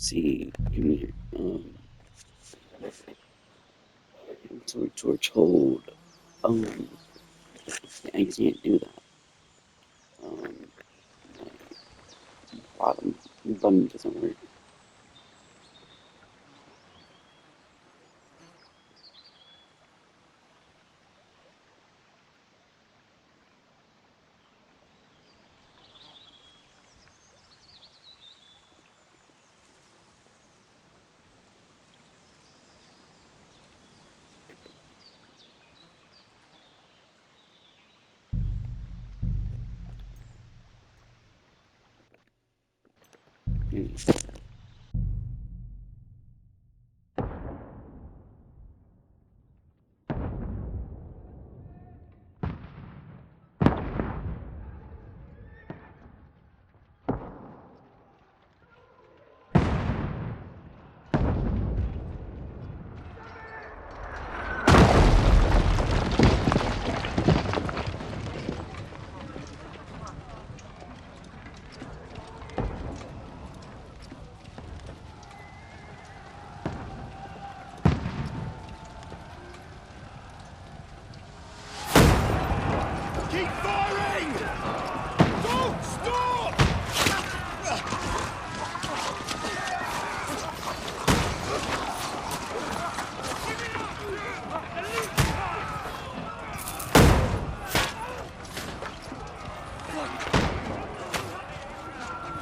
See, so we're told, um, I can't do that. Um, bottom button doesn't work. Keep firing! Don't stop!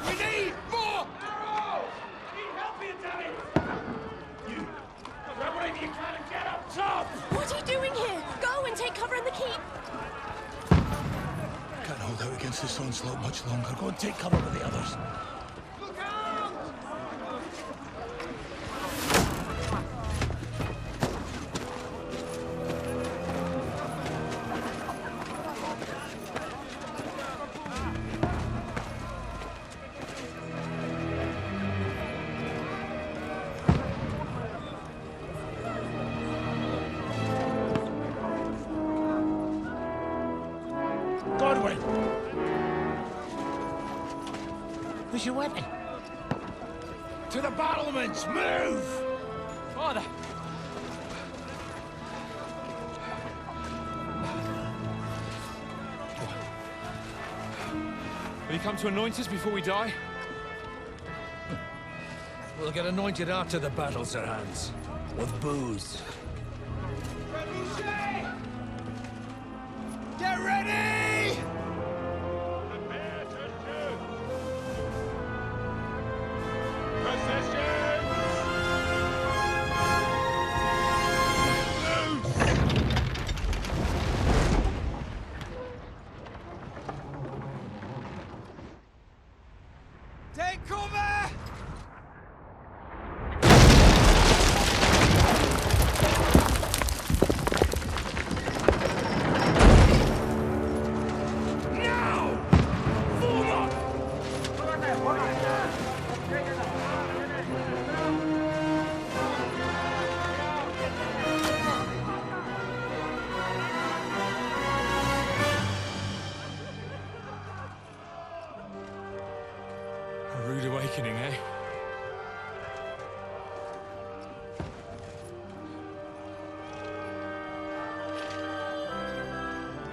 We need more arrows! Need help here, damn it! You, grab whatever you can and get up top! What are you doing here? Go and take cover in the keep! Can't hold out against this onslaught much longer. Go and take cover with the others. Look out! Godwin! Where's your weapon? To the battlements! Move! Father! Will you come to anoint us before we die? We'll get anointed after the battles are hands. With booze. Get ready! Prepare to shoot! Positions! Loose! Take cover! A rude awakening, eh?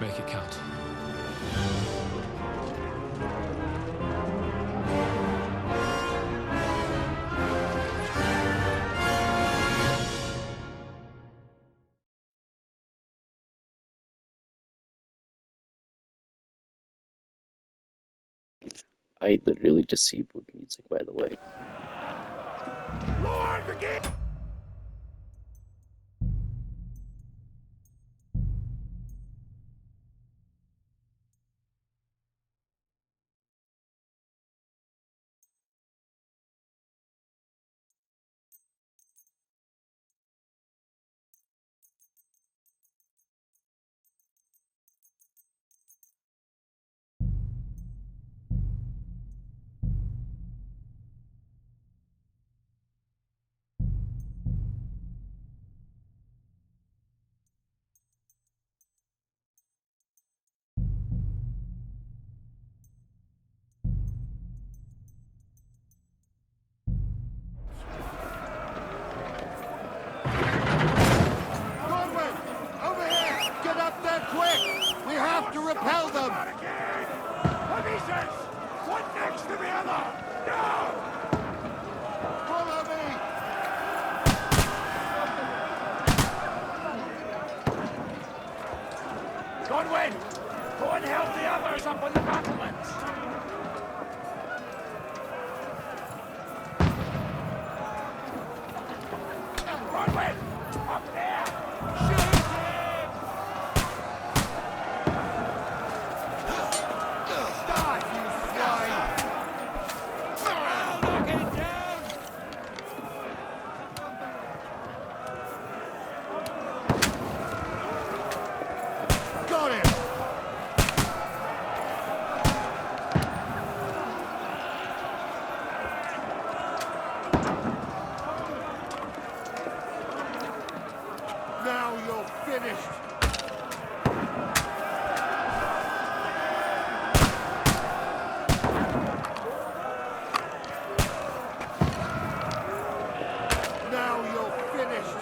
Make it count. I literally disabled music, by the way. Lord, forgive! horses! One next to the other! Now! Follow me! Godwin! Go and help the others up on the battlements! Godwin! Up there! Shoot him! Die, you swine! Knock it down! Got him! Now you're finished! Now you're finished!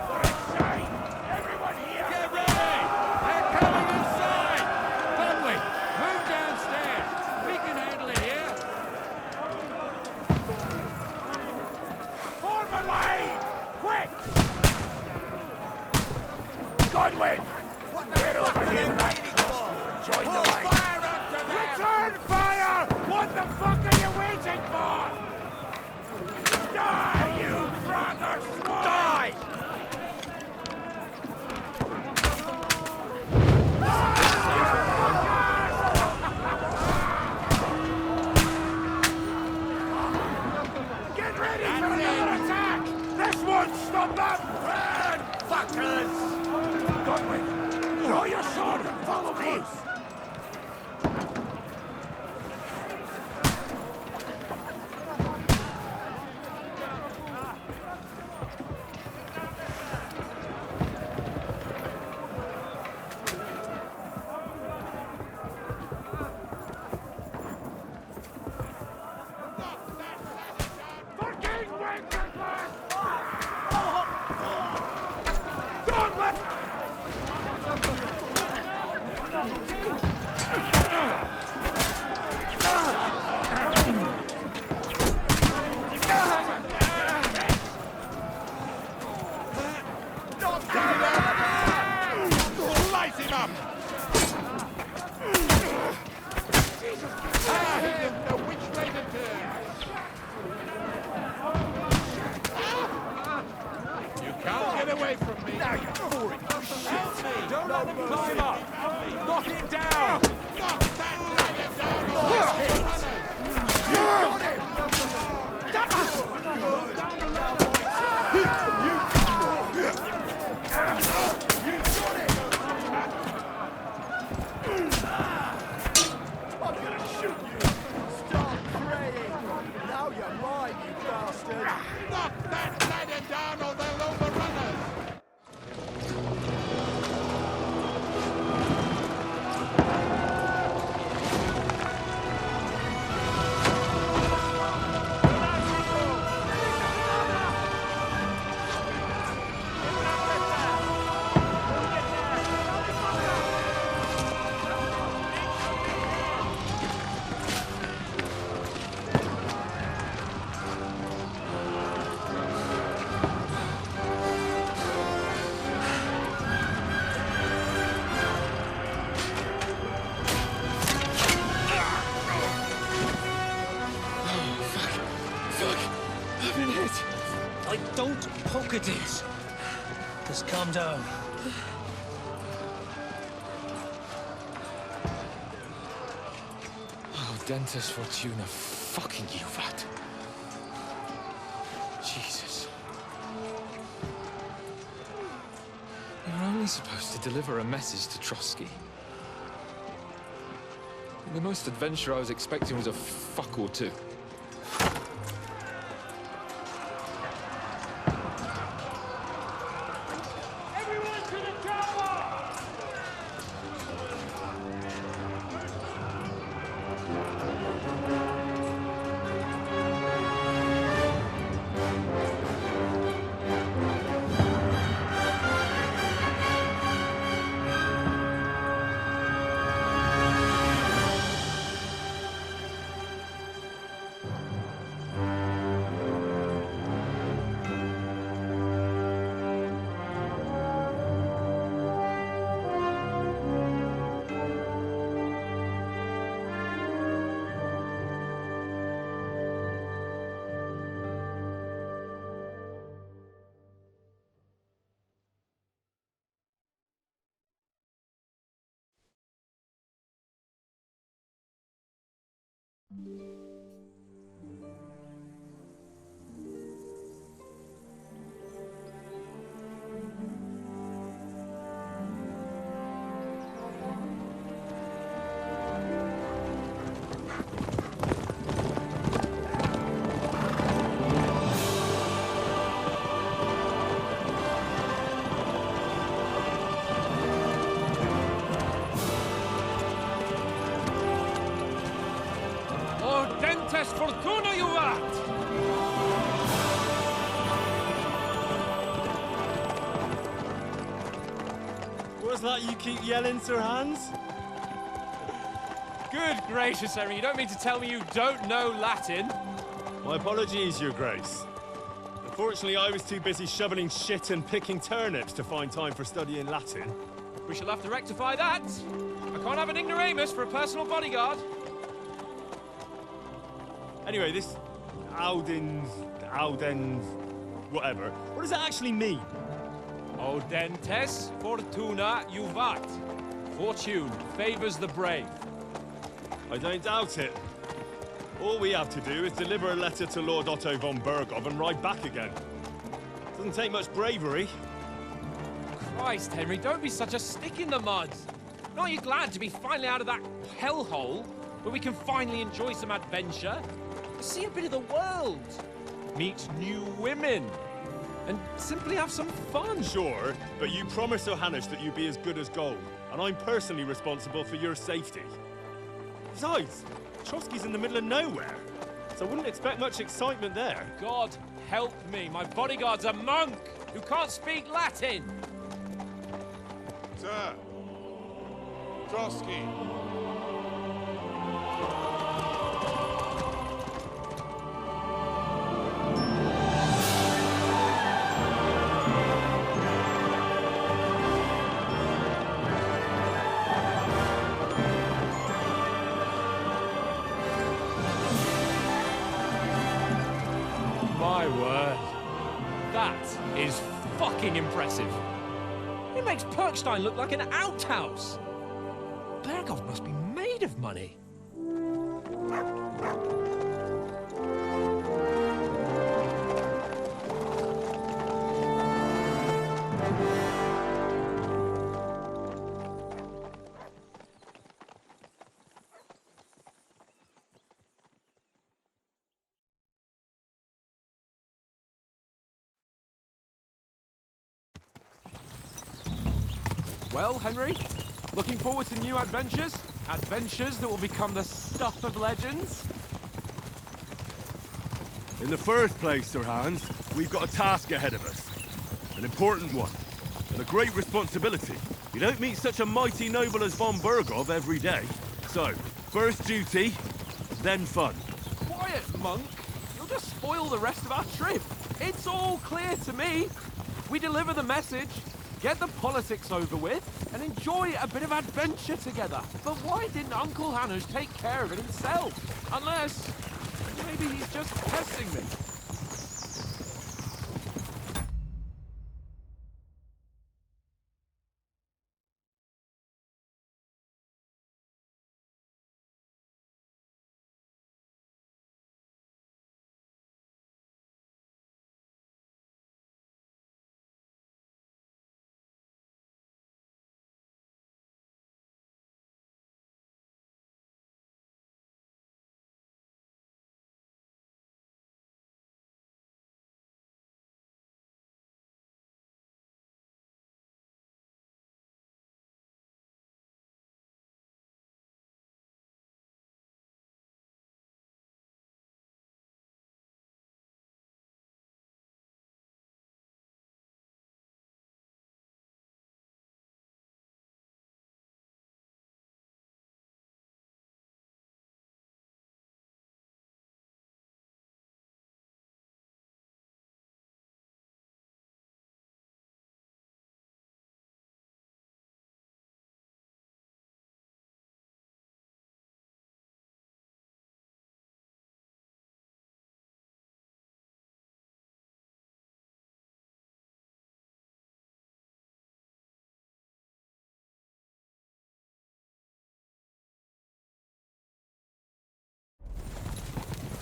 What a shame! Everyone here! Get ready! They're coming inside! Dudley, move downstairs! We can handle it here! Form a line! Quick! Godwin! Get over here, mate! Join the line! Fire up to them! Return fire! What the fuck are you waiting for? Die, you brother swine! Die! Get ready for another attack! This won't stop them! Run, fuckers! Godwin, draw your sword and follow me! For King Wenceslas! Godwin! Light him up! He didn't know which way to turn. You can't get away from me. Now you're boring. Help me! Don't let him climb up! Knock it down! Knock that dragon down! You got him! I'm gonna shoot you! Stop praying! Now you're mine, you bastard! Knock that dragon down or they'll overrun us! Don't poke at it. Just calm down. Oh, Dentes Fortuna, fucking you, vat. Jesus. You're only supposed to deliver a message to Trotsky. The most adventure I was expecting was a fuck or two. Everyone to the tower! Ordentes fortuna juvat! What's that you keep yelling, Sir Hans? Good gracious, Henry, you don't mean to tell me you don't know Latin? My apologies, Your Grace. Unfortunately, I was too busy shoveling shit and picking turnips to find time for studying Latin. We shall have to rectify that. I can't have an ignoramus for a personal bodyguard. Anyway, this Audens, whatever. What does that actually mean? Audentes fortuna juvat. Fortune favors the brave. I don't doubt it. All we have to do is deliver a letter to Lord Otto von Bergov and ride back again. Doesn't take much bravery. Christ, Henry, don't be such a stick in the mud. Aren't you glad to be finally out of that hellhole where we can finally enjoy some adventure? See a bit of the world, meet new women, and simply have some fun. Sure, but you promised Johannes that you'd be as good as gold, and I'm personally responsible for your safety. Besides, Trotsky's in the middle of nowhere, so I wouldn't expect much excitement there. God help me, my bodyguard's a monk who can't speak Latin. Sir! Trotsky! My word. That is fucking impressive. It makes Perkstein look like an outhouse. Bergov must be made of money. Well, Henry, looking forward to new adventures? Adventures that will become the stuff of legends? In the first place, Sir Hans, we've got a task ahead of us. An important one. And a great responsibility. You don't meet such a mighty noble as von Bergov every day. So, first duty, then fun. Quiet, monk. You'll just spoil the rest of our trip. It's all clear to me. We deliver the message, get the politics over with, and enjoy a bit of adventure together. But why didn't Uncle Hanush take care of it himself? Unless, maybe he's just testing me.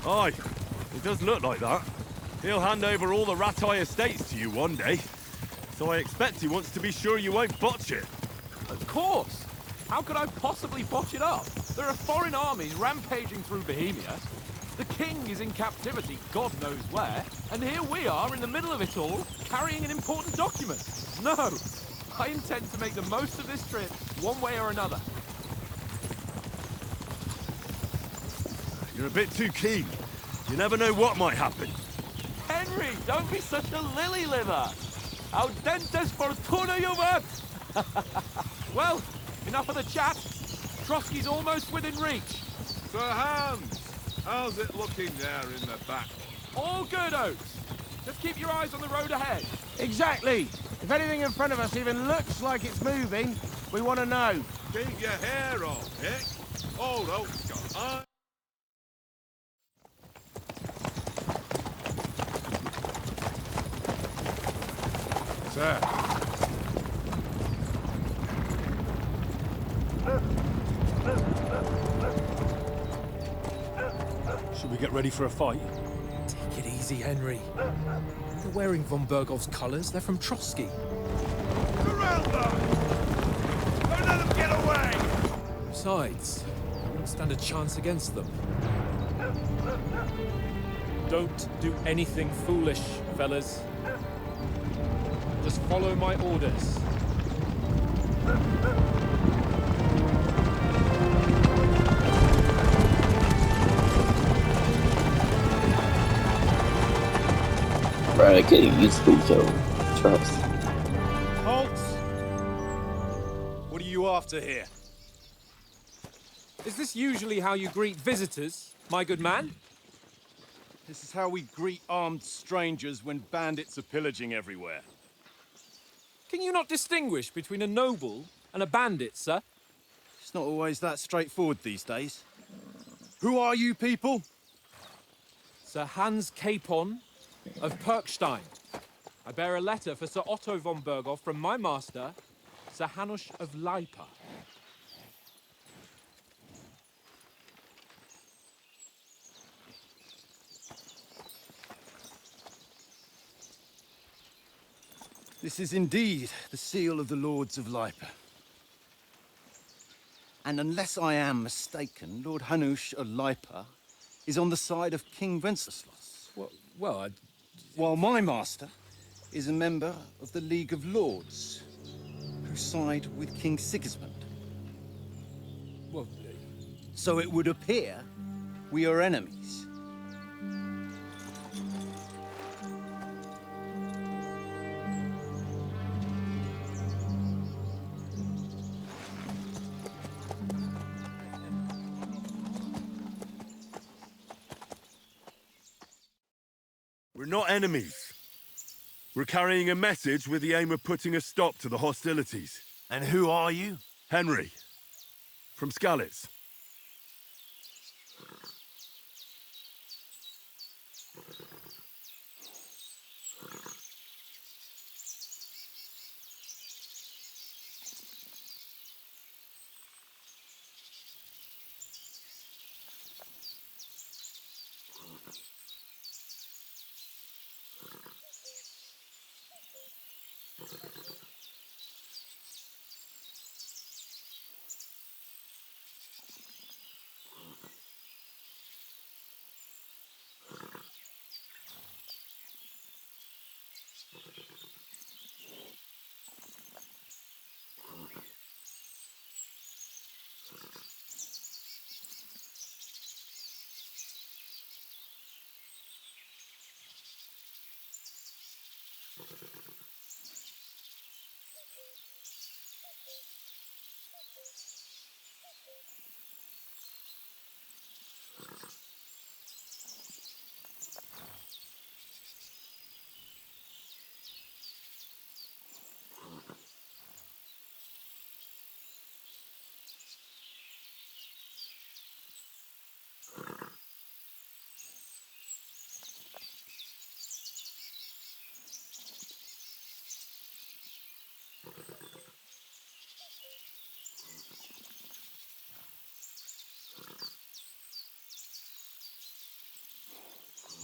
Aye, it does look like that. He'll hand over all the Rattay estates to you one day. So I expect he wants to be sure you won't botch it. Of course! How could I possibly botch it up? There are foreign armies rampaging through Bohemia. The king is in captivity, God knows where, and here we are in the middle of it all, carrying an important document. No! I intend to make the most of this trip, one way or another. You're a bit too keen. You never know what might happen. Henry, don't be such a lily-liver! Audentes fortuna juvat! Well, enough of the chat. Trotsky's almost within reach. Sir Hans, how's it looking there in the back? All good, Oates. Just keep your eyes on the road ahead. Exactly. If anything in front of us even looks like it's moving, we want to know. Keep your hair on, Dick. Old Oak's got eyes. Sir. Should we get ready for a fight? Take it easy, Henry. They're wearing von Bergov's colours. They're from Trotsky. Surround them! Don't let them get away! Besides, we won't stand a chance against them. Don't do anything foolish, fellas. Just follow my orders. Right, I getting used to each other. Trust. Halt! What are you after here? Is this usually how you greet visitors, my good man? This is how we greet armed strangers when bandits are pillaging everywhere. Can you not distinguish between a noble and a bandit, sir? It's not always that straightforward these days. Who are you people? Sir Hans Capon of Perkstein. I bear a letter for Sir Otto von Berghoff from my master, Sir Hanush of Lipa. This is indeed the seal of the Lords of Lipa. And unless I am mistaken, Lord Hanush of Lipa is on the side of King Wenceslas. Well, While my master is a member of the League of Lords, who side with King Sigismund. well, So it would appear we are enemies. We're not enemies. We're carrying a message with the aim of putting a stop to the hostilities. And who are you? Henry. From Skalitz.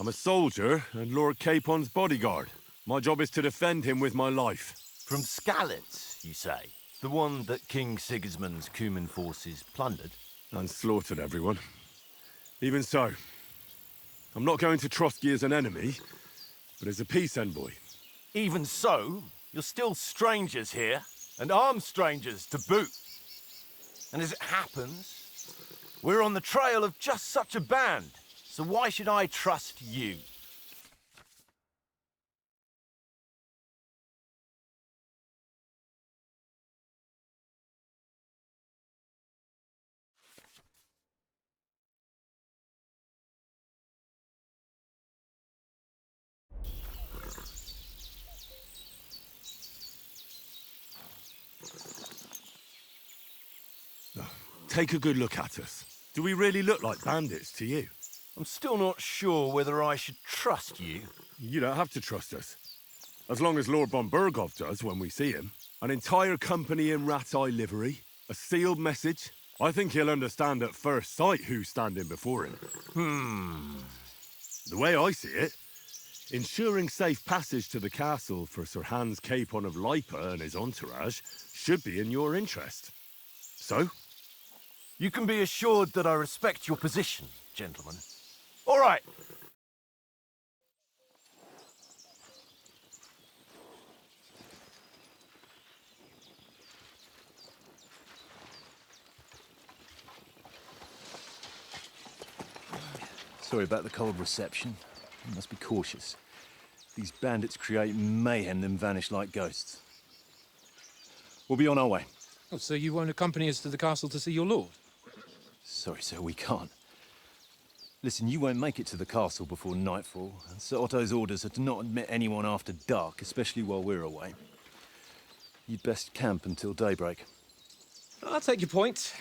I'm a soldier and Lord Capon's bodyguard. My job is to defend him with my life. From Skalitz, you say? The one that King Sigismund's Cuman forces plundered? And slaughtered everyone. Even so, I'm not going to Trotsky as an enemy, but as a peace envoy. Even so, you're still strangers here, and armed strangers to boot. And as it happens, we're on the trail of just such a band, so why should I trust you? Take a good look at us. Do we really look like bandits to you? I'm still not sure whether I should trust you. You don't have to trust us. As long as Lord von Burgov does when we see him. An entire company in rat-eye livery, a sealed message. I think he'll understand at first sight who's standing before him. The way I see it, ensuring safe passage to the castle for Sir Hans Capon of Lipa and his entourage should be in your interest. So? You can be assured that I respect your position, gentlemen. All right. Sorry about the cold reception. You must be cautious. These bandits create mayhem, then vanish like ghosts. We'll be on our way. Oh, so you won't accompany us to the castle to see your lord? Sorry, sir, we can't. Listen, you won't make it to the castle before nightfall, and Sir Otto's orders are to not admit anyone after dark, especially while we're away. You'd best camp until daybreak. I'll take your point.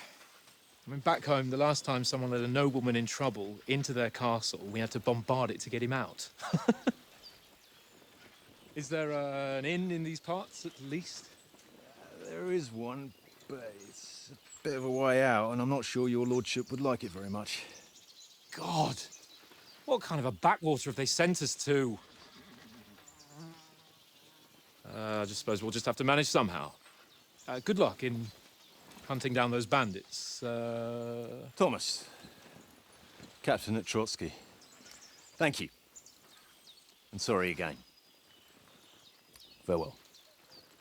I mean, back home, the last time someone let a nobleman in trouble into their castle, we had to bombard it to get him out. Is there an inn in these parts, at least? There is one, but it's a bit of a way out, and I'm not sure your lordship would like it very much. God! What kind of a backwater have they sent us to? I just suppose we'll just have to manage somehow. Good luck in hunting down those bandits. Thomas, captain at Trotsky. Thank you. And sorry again. Farewell.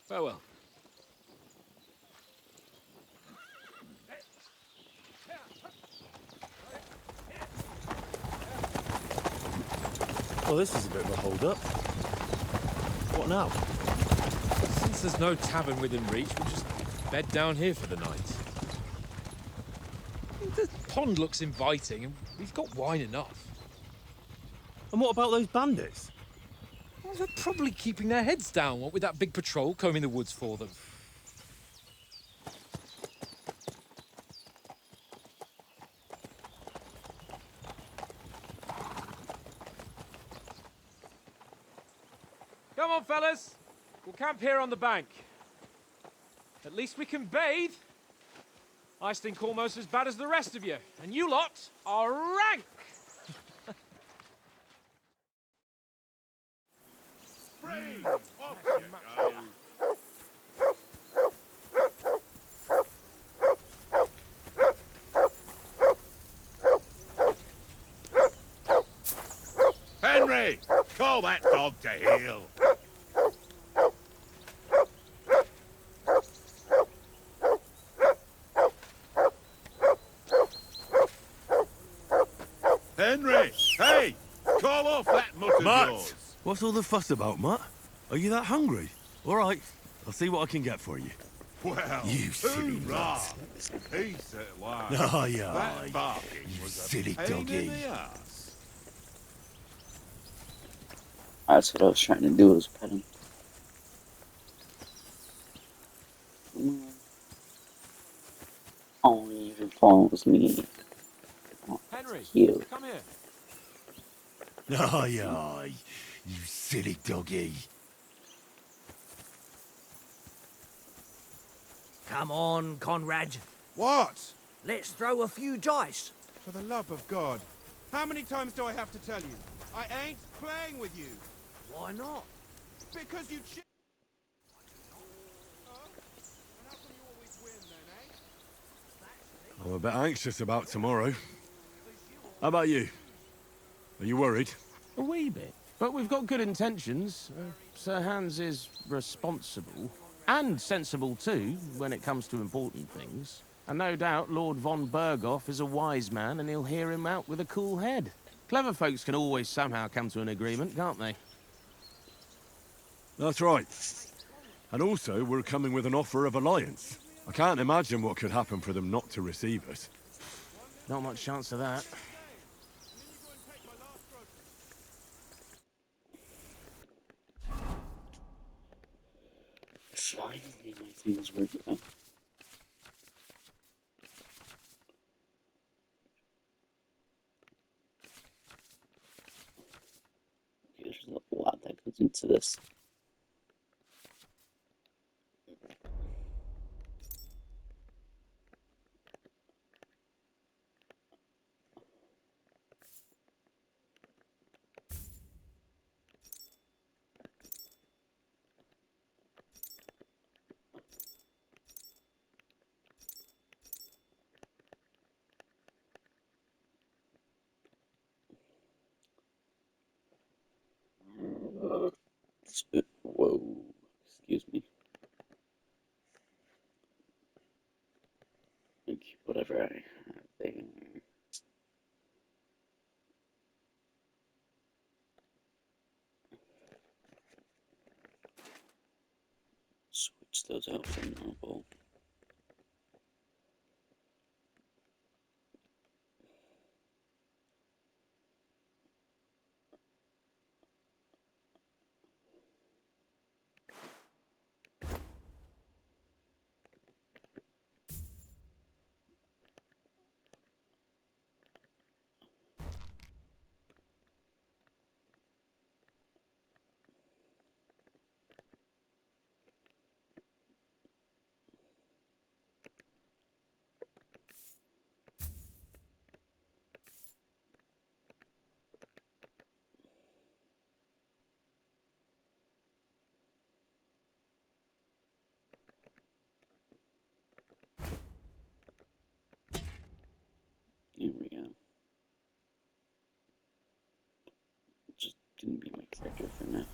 Farewell. Well, this is a bit of a hold-up. What now? Since there's no tavern within reach, we'll just bed down here for the night. The pond looks inviting, and we've got wine enough. And what about those bandits? Well, they're probably keeping their heads down, what with that big patrol combing the woods for them. Come on, fellas. We'll camp here on the bank. At least we can bathe. I stink almost as bad as the rest of you, and you lot are rank! Henry, call that dog to heel. Henry, hey, call off that mutt of Mutt! yours. What's all the fuss about, Mutt? Are you that hungry? All right, I'll see what I can get for you. Well, You silly hoorah. mutt. Peace at last. Aye, That aye. barking You was a silly pain doggy. in the arse. That's what I was trying to do, was pet him. Oh, he even follows me. Oh, Henry, cute. come here. Aye, aye. You silly doggy. Come on, Conrad. What? Let's throw a few dice. For the love of God. How many times do I have to tell you? I ain't playing with you. Why not? Because you ch- I'm a bit anxious about tomorrow. How about you? Are you worried? A wee bit. But we've got good intentions. Sir Hans is responsible. And sensible too, when it comes to important things. And no doubt Lord von Berghoff is a wise man and he'll hear him out with a cool head. Clever folks can always somehow come to an agreement, can't they? That's right. And also, we're coming with an offer of alliance. I can't imagine what could happen for them not to receive us. Not much chance of that. Finally, my things work out. There's a lot that goes into this. Whoa, excuse me. Like, whatever I have there. Switch those out for normal. Here we go. Just didn't be my character for now.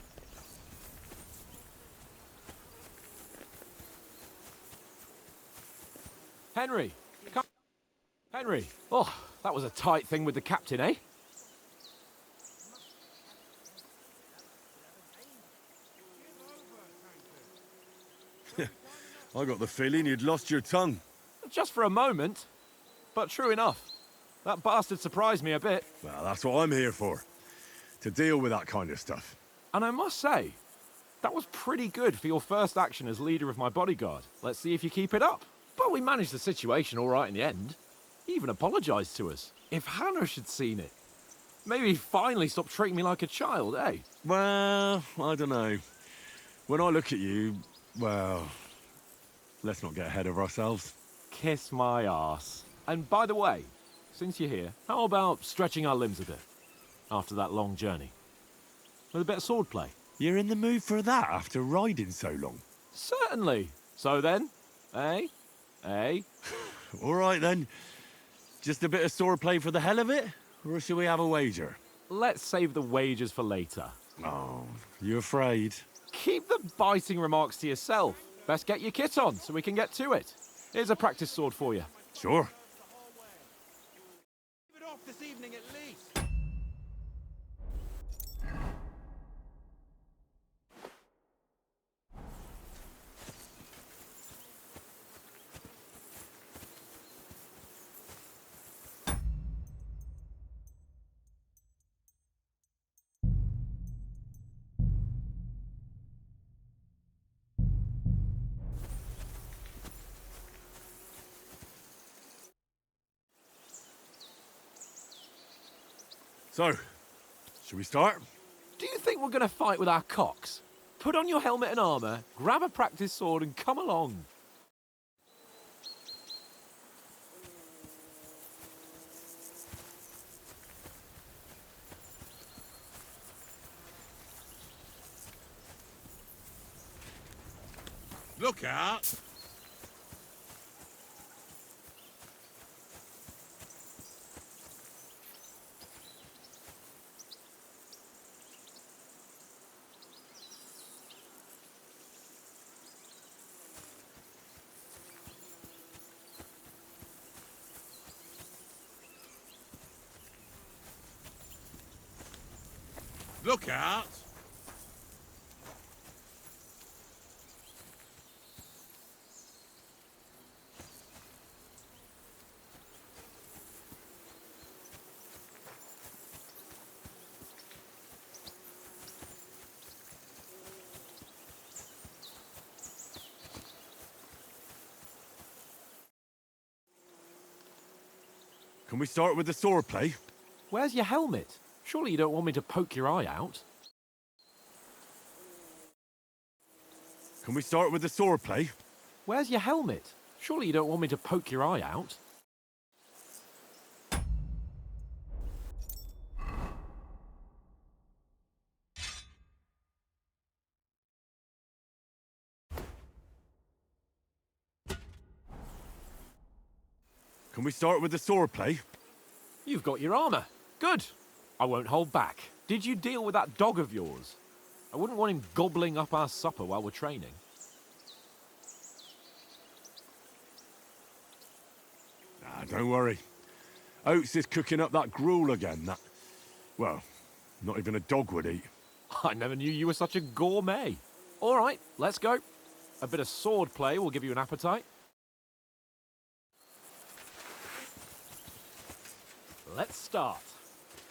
Henry! Come. Henry! Oh, that was a tight thing with the captain, eh? I got the feeling you'd lost your tongue. Just for a moment. But true enough. That bastard surprised me a bit. Well, that's what I'm here for. To deal with that kind of stuff. And I must say, that was pretty good for your first action as leader of my bodyguard. Let's see if you keep it up. But we managed the situation all right in the end. He even apologized to us. If Hanush had seen it, maybe he'd finally stop treating me like a child, eh? Well, I don't know. When I look at you, well, let's not get ahead of ourselves. Kiss my arse. And by the way, since you're here, how about stretching our limbs a bit after that long journey? With a bit of swordplay. You're in the mood for that after riding so long? Certainly. So then, eh? Eh? All right then. Just a bit of swordplay for the hell of it? Or shall we have a wager? Let's save the wagers for later. Oh, you afraid? Keep the biting remarks to yourself. Best get your kit on so we can get to it. Here's a practice sword for you. Sure. Keep it off this evening at least. So, should we start? Do you think we're going to fight with our cocks? Put on your helmet and armor, grab a practice sword and come along. Look out! Look out! Can we start with the sword play? Where's your helmet? Surely you don't want me to poke your eye out? Can we start with the sword play? Where's your helmet? Surely you don't want me to poke your eye out? Can we start with the sword play? You've got your armor. Good. I won't hold back. Did you deal with that dog of yours? I wouldn't want him gobbling up our supper while we're training. Ah, don't worry. Oates is cooking up that gruel again, that... Well, not even a dog would eat. I never knew you were such a gourmet. All right, let's go. A bit of sword play will give you an appetite. Let's start.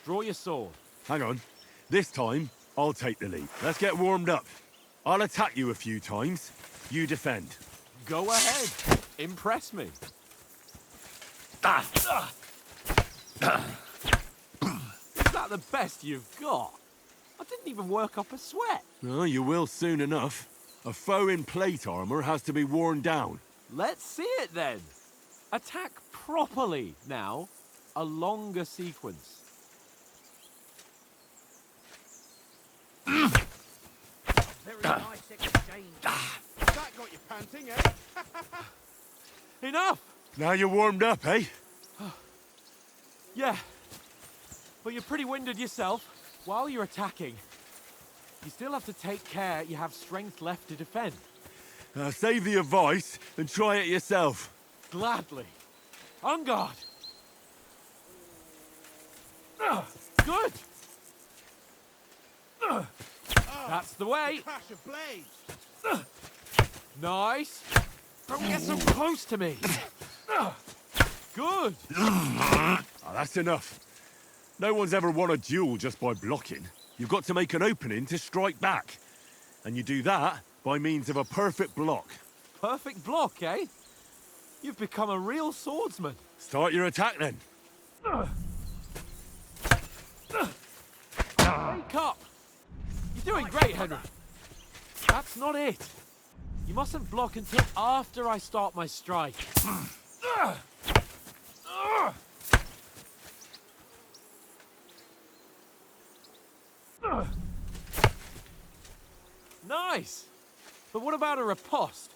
Draw your sword. Hang on. This time, I'll take the lead. Let's get warmed up. I'll attack you a few times. You defend. Go ahead. Impress me. Is that the best you've got? I didn't even work up a sweat. Oh, you will soon enough. A foe in plate armor has to be worn down. Let's see it then. Attack properly now. A longer sequence. Very nice exchange. That got you panting, eh? Enough! Now you're warmed up, eh? Yeah. But you're pretty winded yourself. While you're attacking, you still have to take care you have strength left to defend. Save the advice and try it yourself. Gladly. On guard. Good. That's the way. Clash of blades. Nice. Don't get so close to me. Good. Oh, that's enough. No one's ever won a duel just by blocking. You've got to make an opening to strike back. And you do that by means of a perfect block. Perfect block, eh? You've become a real swordsman. Start your attack then. Wake up! You're doing great, Henry. That's not it. You mustn't block until after I start my strike. Nice! But what about a riposte?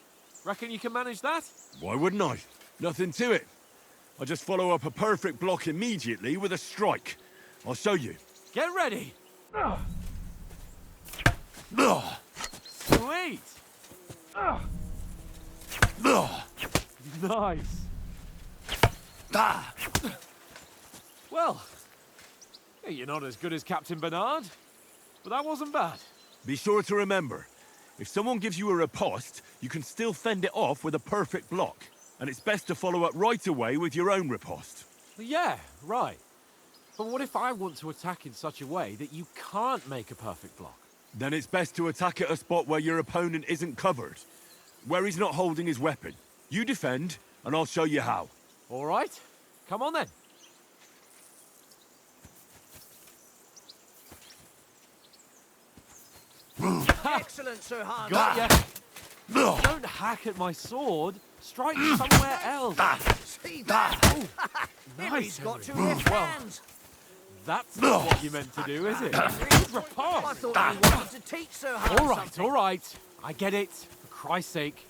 Reckon you can manage that? Why wouldn't I? Nothing to it. I just follow up a perfect block immediately with a strike. I'll show you. Get ready! Sweet! Nice! Well, you're not as good as Captain Bernard, but that wasn't bad. Be sure to remember, if someone gives you a riposte, you can still fend it off with a perfect block. And it's best to follow up right away with your own riposte. Yeah, right. But what if I want to attack in such a way that you can't make a perfect block? Then it's best to attack at a spot where your opponent isn't covered. Where he's not holding his weapon. You defend, and I'll show you how. All right. Come on then. Excellent, Sir Hans. Got ya. Don't hack at my sword. Strike somewhere else. See that? Nice, He's got two Henry. left Well, hands. that's not what you meant to do, is it? Good I riposte. thought you wanted to teach Sir Hans All right, something. all right. I get it. For Christ's sake.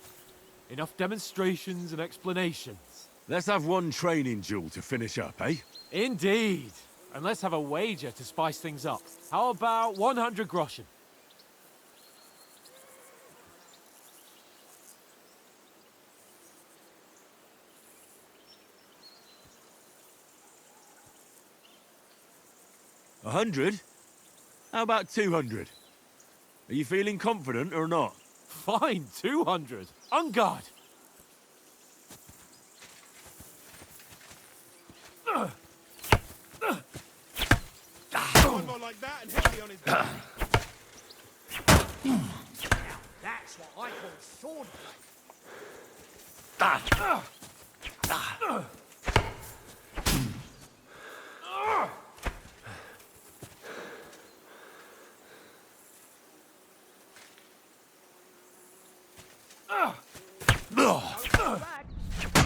Enough demonstrations and explanations. Let's have one training duel to finish up, eh? Indeed. And let's have a wager to spice things up. How about 100 groschen? A 100? How about 200? Are you feeling confident or not? Fine, 200. On guard. One more like that and he'll be on his back. That's what I call sword play.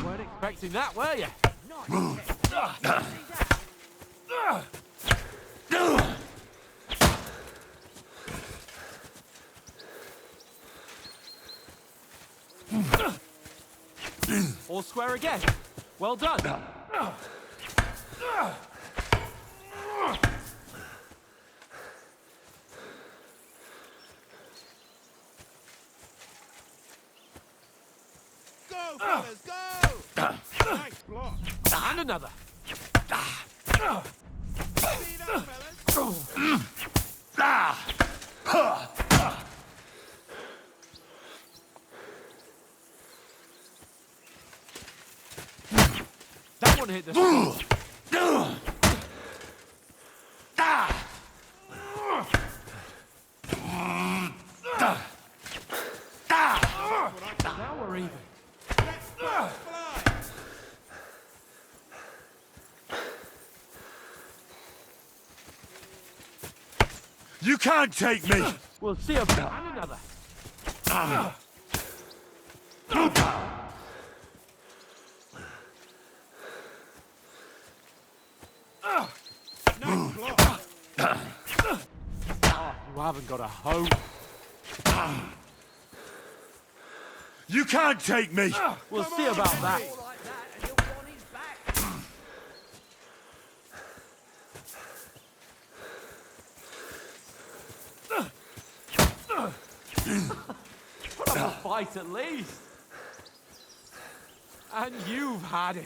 Weren't expecting that, were you? All square again. Well done. Go, fellas, go! Nice block. And another. See that, fellas? That one hit the... Now we're even. Let's fly. You can't take me! We'll see about and another. Nice block. You haven't got a hope. You can't take me! We'll see about that. All like that and he'll be on his back. Put up a fight at least. And you've had it.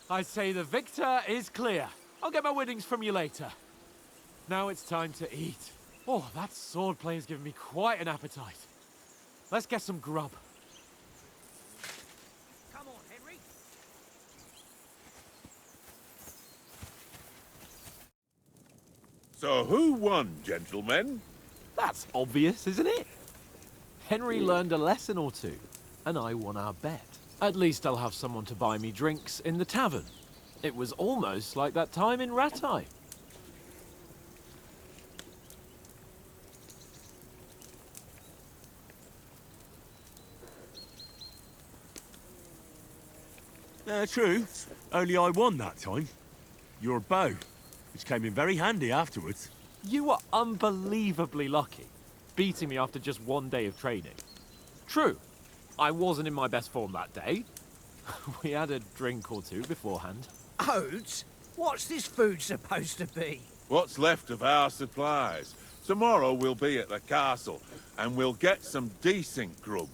I say the victor is clear. I'll get my winnings from you later. Now it's time to eat. Oh, that swordplay has given me quite an appetite. Let's get some grub. Come on, Henry. So who won, gentlemen? That's obvious, isn't it? Henry learned a lesson or two, and I won our bet. At least I'll have someone to buy me drinks in the tavern. It was almost like that time in Rattay. True. Only I won that time. Your bow, which came in very handy afterwards. You were unbelievably lucky, beating me after just one day of training. True, I wasn't in my best form that day. We had a drink or two beforehand. Oates? What's this food supposed to be? What's left of our supplies. Tomorrow we'll be at the castle, and we'll get some decent grub.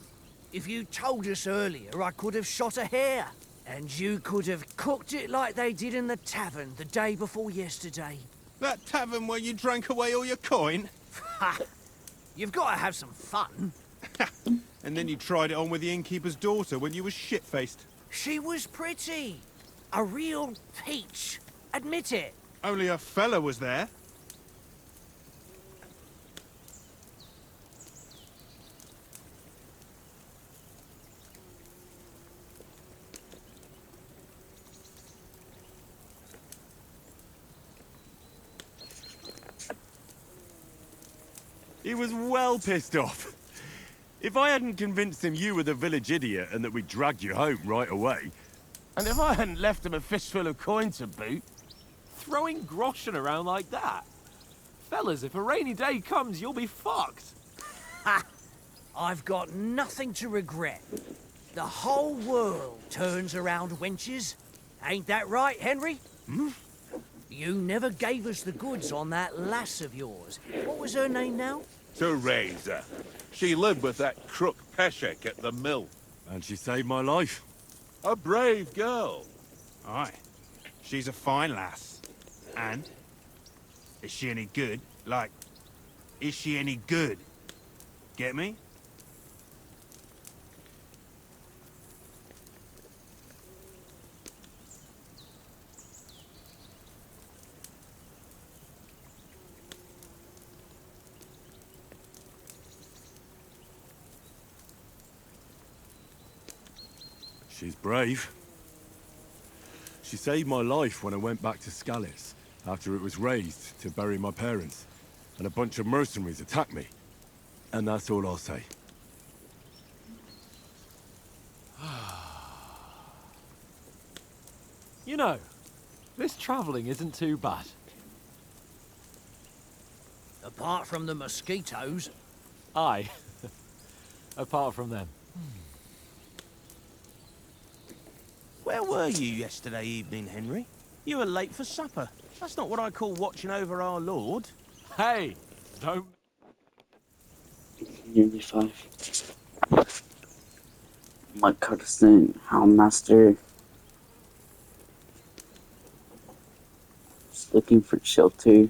If you told us earlier, I could have shot a hare. And you could have cooked it like they did in the tavern the day before yesterday. That tavern where you drank away all your coin? Ha! You've got to have some fun. And then you tried it on with the innkeeper's daughter when you were shit-faced. She was pretty. A real peach. Admit it. Only a fella was there. He was well pissed off. If I hadn't convinced him you were the village idiot and that we dragged you home right away... And if I hadn't left him a fistful of coin to boot... Throwing groschen around like that? Fellas, if a rainy day comes, you'll be fucked. Ha! I've got nothing to regret. The whole world turns around wenches. Ain't that right, Henry? Hmm? You never gave us the goods on that lass of yours. What was her name now? Teresa. She lived with that crook Peshek at the mill. And she saved my life. A brave girl. Aye. She's a fine lass. And? Is she any good? Like, is she any good? Get me? She's brave. She saved my life when I went back to Scallis after it was razed to bury my parents, and a bunch of mercenaries attacked me. And that's all I'll say. You know, this travelling isn't too bad. Apart from the mosquitoes. Aye. Apart from them. Where were you yesterday evening, Henry? You were late for supper. That's not what I call watching over our Lord. Hey, don't... Nearly 5. My courtesan, Houndmaster. Just looking for shelter.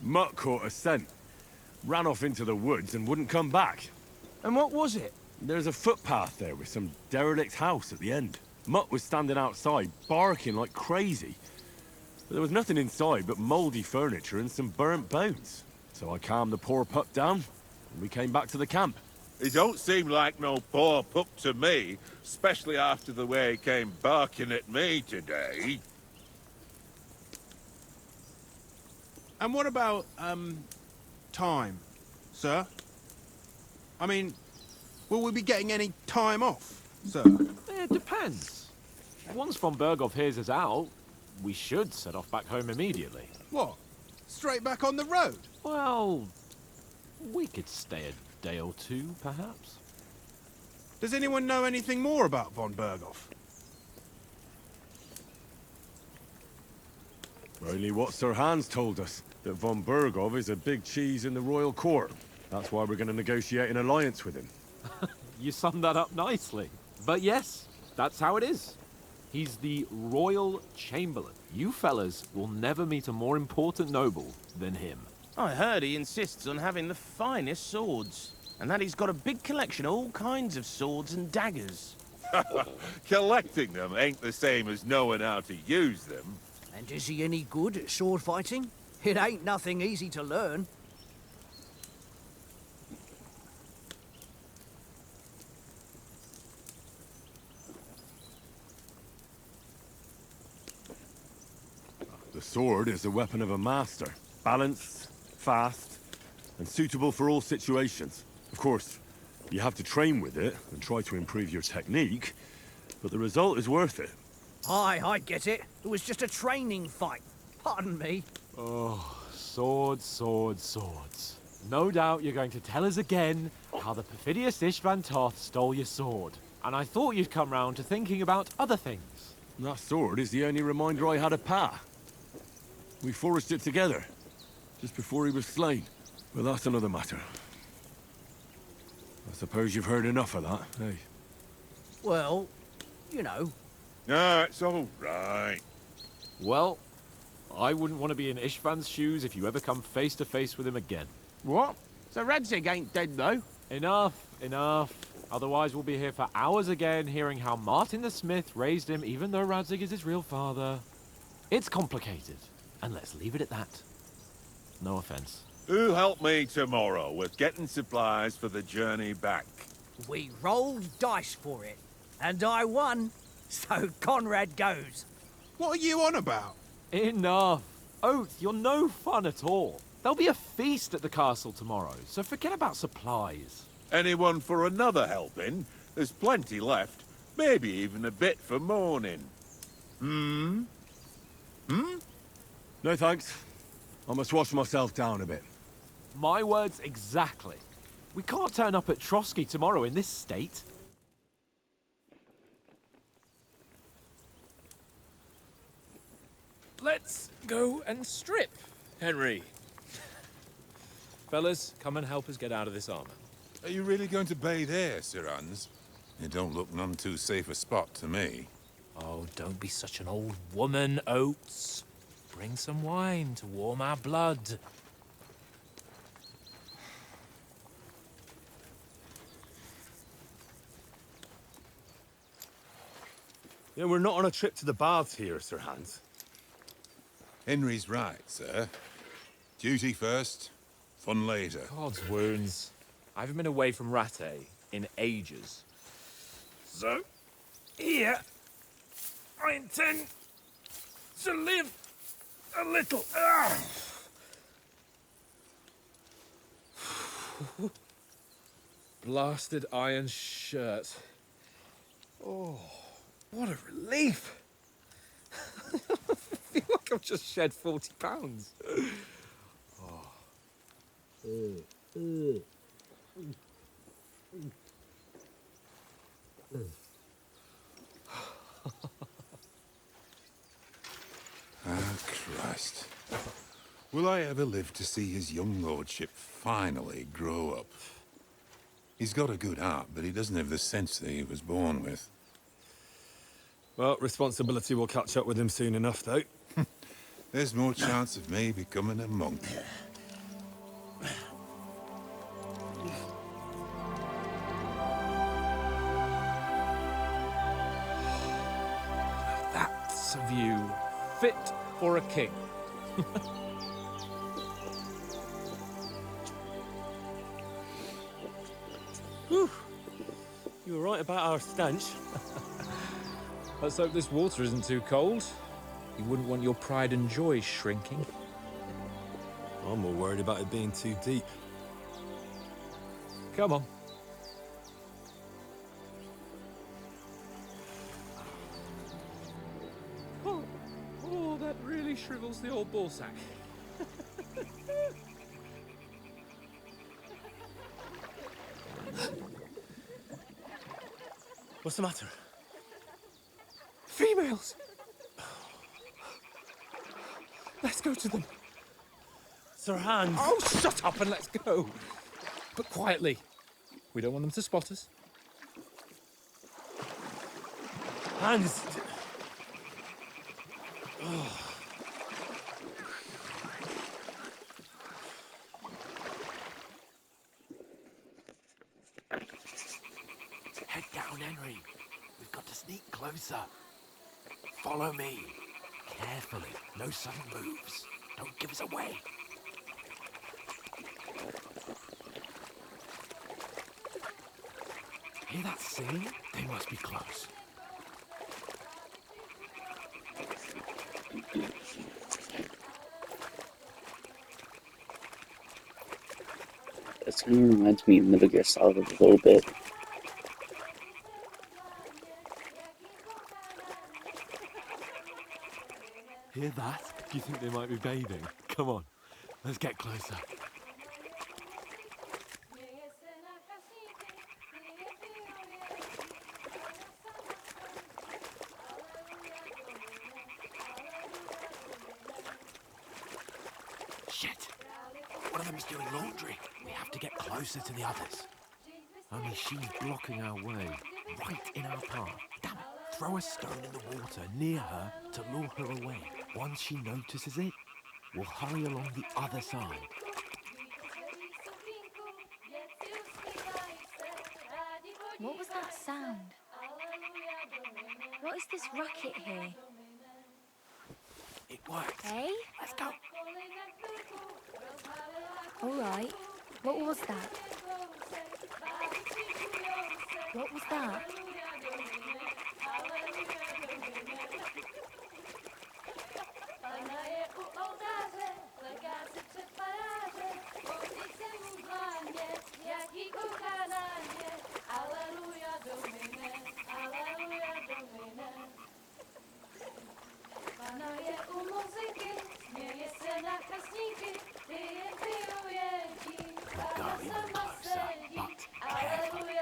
Mutt caught a scent. Ran off into the woods and wouldn't come back. And what was it? There's a footpath there with some derelict house at the end. Mutt was standing outside, barking like crazy. But there was nothing inside but mouldy furniture and some burnt bones. So I calmed the poor pup down, and we came back to the camp. He don't seem like no poor pup to me, especially after the way he came barking at me today. And what about, time, sir? I mean, will we be getting any time off, sir? It depends. Once von Berghoff hears us out, we should set off back home immediately. What? Straight back on the road? Well, we could stay a day or two, perhaps. Does anyone know anything more about von Berghoff? Only what Sir Hans told us, that von Berghoff is a big cheese in the royal court. That's why we're going to negotiate an alliance with him. You summed that up nicely. But yes, that's how it is. He's the Royal Chamberlain. You fellas will never meet a more important noble than him. I heard he insists on having the finest swords, and that he's got a big collection of all kinds of swords and daggers. Collecting them ain't the same as knowing how to use them. And is he any good at sword fighting? It ain't nothing easy to learn. The sword is the weapon of a master. Balanced, fast, and suitable for all situations. Of course, you have to train with it and try to improve your technique, but the result is worth it. Aye, I get it. It was just a training fight. Pardon me. Oh, swords, swords, swords. No doubt you're going to tell us again how the perfidious Istvan Toth stole your sword. And I thought you'd come round to thinking about other things. That sword is the only reminder I had of Pa. We forged it together, just before he was slain. But that's another matter. I suppose you've heard enough of that, eh? Well, you know. No, it's all right. Well, I wouldn't want to be in Istvan's shoes if you ever come face to face with him again. What? So Radzig ain't dead, though? Enough, enough. Otherwise we'll be here for hours again hearing how Martin the Smith raised him even though Radzig is his real father. It's complicated, and let's leave it at that. No offense. Who'll help me tomorrow with getting supplies for the journey back? We rolled dice for it, and I won. So Conrad goes. What are you on about? Enough. Oath, you're no fun at all. There'll be a feast at the castle tomorrow, so forget about supplies. Anyone for another helping? There's plenty left. Maybe even a bit for morning. Hmm? No thanks. I must wash myself down a bit. My words exactly. We can't turn up at Trotsky tomorrow in this state. Let's go and strip, Henry. Fellas, come and help us get out of this armor. Are you really going to bathe here, Sir Hans? It don't look none too safe a spot to me. Oh, don't be such an old woman, Oates. Bring some wine to warm our blood. Yeah, we're not on a trip to the baths here, Sir Hans. Henry's right, sir. Duty first, fun later. God's wounds. I haven't been away from Rattay in ages. So, here, I intend to live a little. Blasted iron shirt. Oh, what a relief. I feel like I've just shed 40 pounds. Ah, Christ. Will I ever live to see his young lordship finally grow up? He's got a good heart, but he doesn't have the sense that he was born with. Well, responsibility will catch up with him soon enough, though. There's more chance of me becoming a monk. That's a view fit for a king. Whew. You were right about our stench. Let's hope this water isn't too cold. You wouldn't want your pride and joy shrinking. I'm more worried about it being too deep. Come on. Oh, that really shrivels the old ballsack. What's the matter? Females! Let's go to them. Sir Hans! Oh, shut up and let's go. But quietly. We don't want them to spot us. Hans! Head down, Henry. We've got to sneak closer. Follow me. Carefully. No sudden moves. Don't give us away. Hear that singing? They must be close. This kind of reminds me of Metal Gear Solid a little bit. Hear that? Do you think they might be bathing? Come on. Let's get closer. Shit! One of them's doing laundry. We have to get closer to the others. Only she's blocking our way, right in our path. Damn it! Throw a stone in the water near her to lure her away. Once she notices it, we'll hurry along the other side. What was that sound? What is this racket here? It worked. Hey? Let's go. All right. What was that? What was that? Panaje u muzyky, śmieje se na kasniki, ty je pijuje closer, but carefully.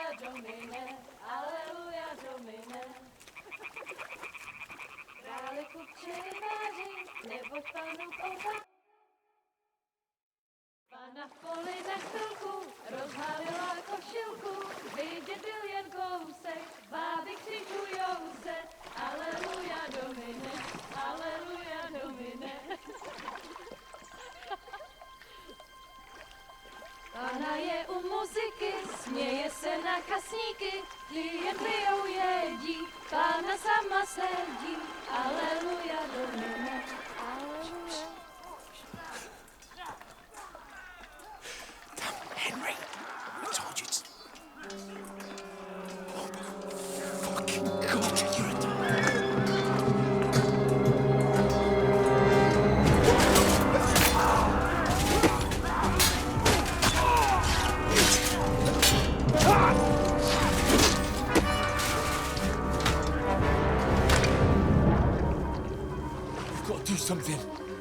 Pana v poli za chvilku rozhalila košilku, vidět byl jen kousek, báby křičujou se, aleluja domine, aleluja domine. Pana je u muziky, směje se na kasníky, klienty ją jedí, Pána sama sedí, aleluja domine, aleluja. Henry, I told you to... Oh, fucking God, you're a... You've got to do something.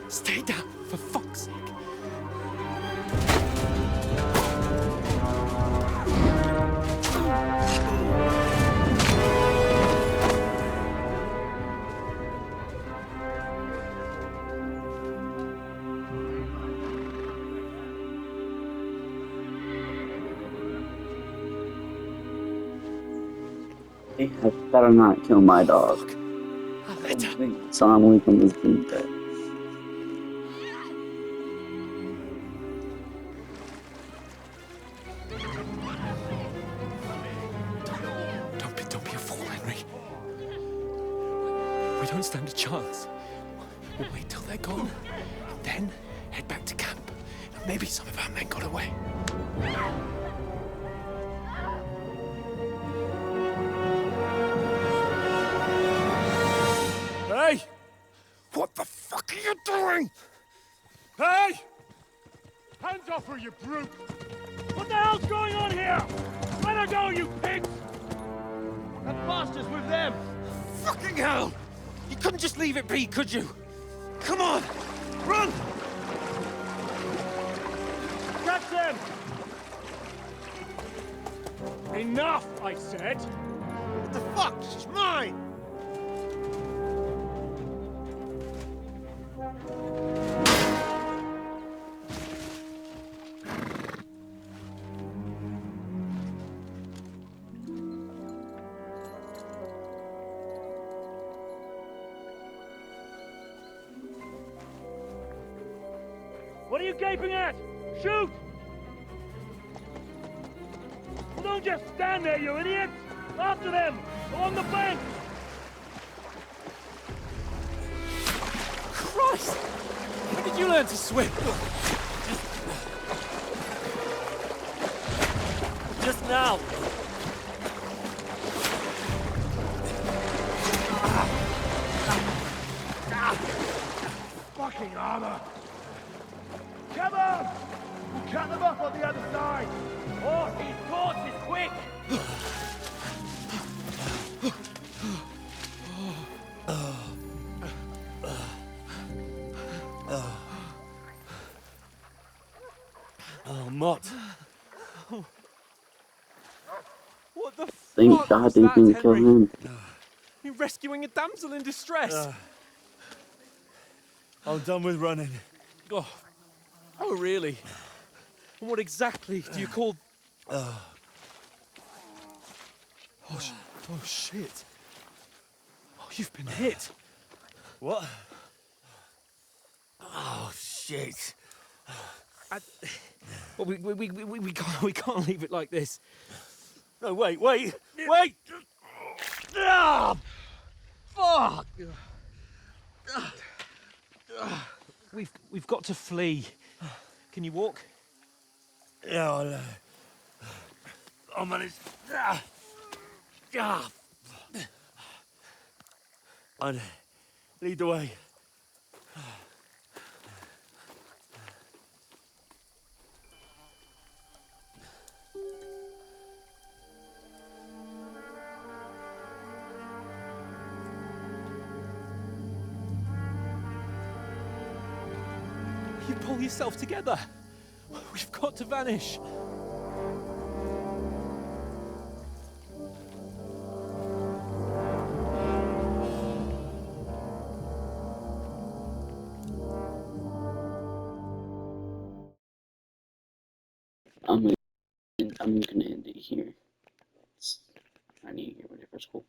Stay down, for fuck's sake. They had better not kill my dog. Assalamu alaikum is being dead. Don't be a fool, Henry. We don't stand a chance. We'll wait till they're gone, and then head back to camp. Maybe some of our men got away. Hey! What the fuck are you doing? Hey! Hands off her, you brute! What the hell's going on here? Let her go, you pigs! That bastard's with them! Fucking hell! You couldn't just leave it be, could you? Come on! Run! Catch them! Enough, I said! What the fuck? She's mine! What are you gaping at? Shoot! Well, don't just stand there, you idiots! After them! Along the bank! Christ! When did you learn to swim? Just now! Fucking armor! Come on! We'll cut them off on the other side! Oh, these torches, quick! Oh, Mott. What the Thank fuck God was they that, didn't kill Henry? him. You're rescuing a damsel in distress. I'm done with running. Oh, really? And what exactly do you call... Oh, shit. Oh, you've been hit. What? Oh, shit. Well, we can't leave it like this. No, wait! Ah! Fuck! We've got to flee. Can you walk? Yeah, I'll manage. I'd lead the way. You pull yourself together. We've got to vanish. I'm gonna end it here. I need to get ready for school.